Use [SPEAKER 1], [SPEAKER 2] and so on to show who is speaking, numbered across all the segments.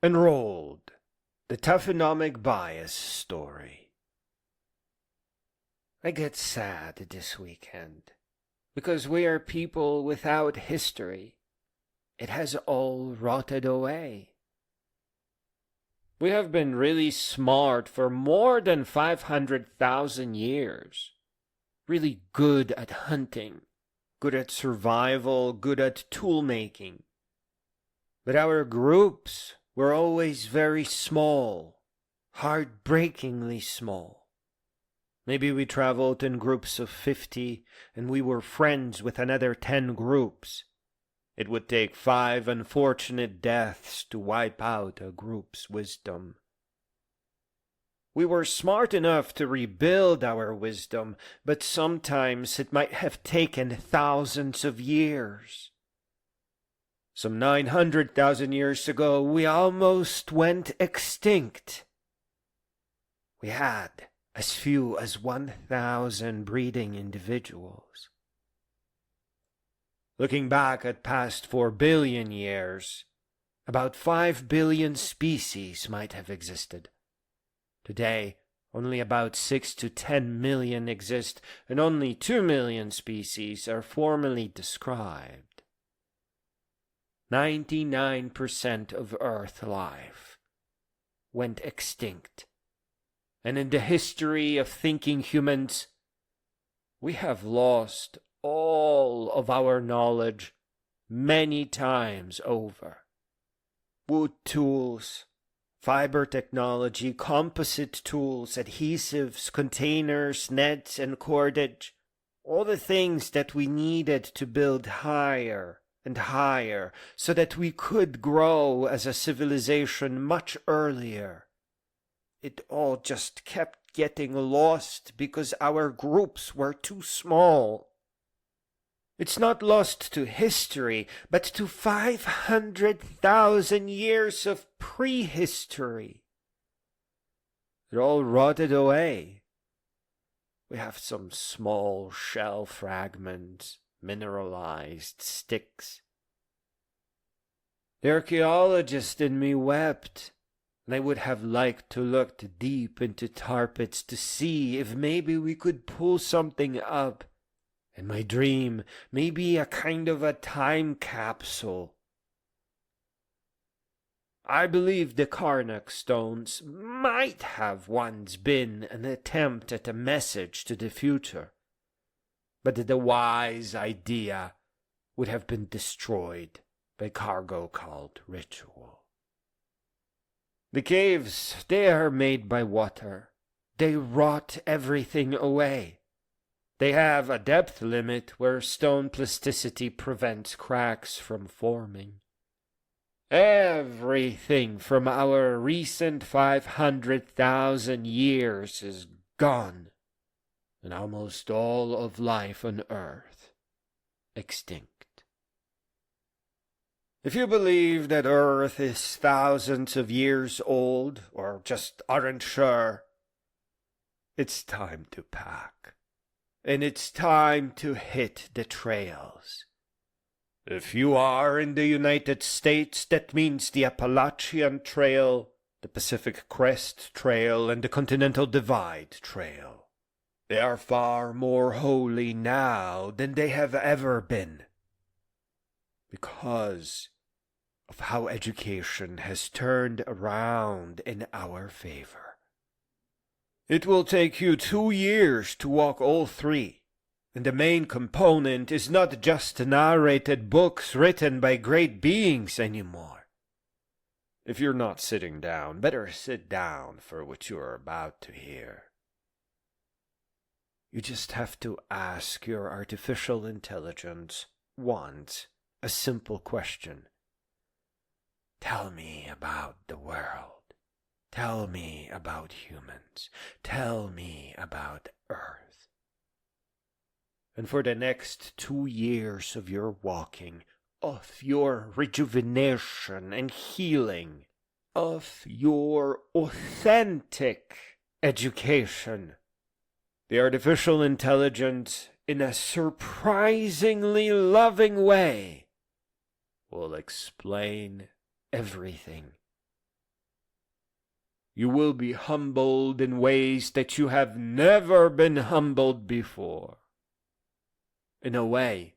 [SPEAKER 1] Enrolled, the Taphonomic bias story. I get sad this weekend because we are people without history. It has all rotted away. We have been really smart for more than 500,000 years. Really good at hunting, good at survival, good at tool making. But our groups were always very small, heartbreakingly small. Maybe we traveled in groups of 50 and we were friends with another 10 groups. It would take 5 unfortunate deaths to wipe out a group's wisdom. We were smart enough to rebuild our wisdom, but sometimes it might have taken thousands of years. Some 900,000 years ago, we almost went extinct. We had as few as 1,000 breeding individuals. Looking back at past 4 billion years, about 5 billion species might have existed. Today, only about 6 to 10 million exist, and only 2 million species are formally described. 99% of Earth life went extinct. And in the history of thinking humans, we have lost all of our knowledge many times over. Wood tools, fiber technology, composite tools, adhesives, containers, nets, and cordage, all the things that we needed to build higher and higher, so that we could grow as a civilization much earlier. It all just kept getting lost because our groups were too small. It's not lost to history, but to 500,000 years of prehistory. It all rotted away. We have some small shell fragments, mineralized sticks. The archaeologist in me wept, and I would have liked to look deep into tar pits to see if maybe we could pull something up. In my dream, maybe a kind of a time capsule. I believe the Karnak stones might have once been an attempt at a message to the future, but the wise idea would have been destroyed by cargo cult ritual. The caves, they are made by water. They rot everything away. They have a depth limit where stone plasticity prevents cracks from forming. Everything from our recent 500,000 years is gone, and almost all of life on Earth extinct. If you believe that Earth is thousands of years old, or just aren't sure, it's time to pack. And it's time to hit the trails. If you are in the United States, that means the Appalachian Trail, the Pacific Crest Trail, and the Continental Divide Trail. They are far more holy now than they have ever been, because of how education has turned around in our favor. It will take you 2 years to walk all 3, and the main component is not just narrated books written by great beings anymore. If you're not sitting down, better sit down for what you are about to hear. You just have to ask your artificial intelligence once a simple question. Tell me about the world. Tell me about humans. Tell me about Earth. And for the next 2 years of your walking, of your rejuvenation and healing, of your authentic education, the artificial intelligence, in a surprisingly loving way, will explain everything You will be humbled in ways that you have never been humbled before. In a way,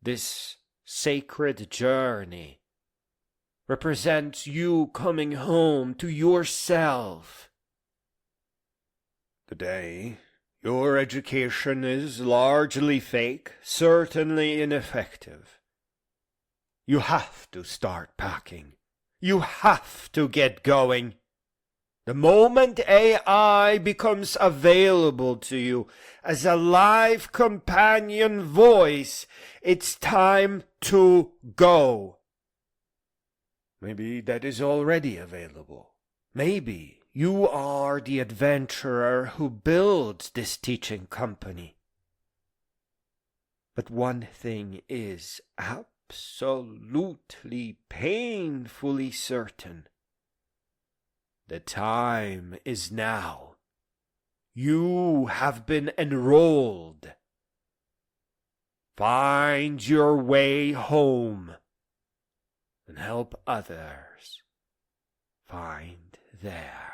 [SPEAKER 1] this sacred journey represents you coming home to yourself. Today, your education is largely fake, certainly ineffective. You have to start packing. You have to get going. The moment AI becomes available to you as a live companion voice, it's time to go. Maybe that is already available. Maybe you are the adventurer who builds this teaching company. But one thing is absolutely painfully certain. The time is now. You have been enrolled. Find your way home and help others find theirs.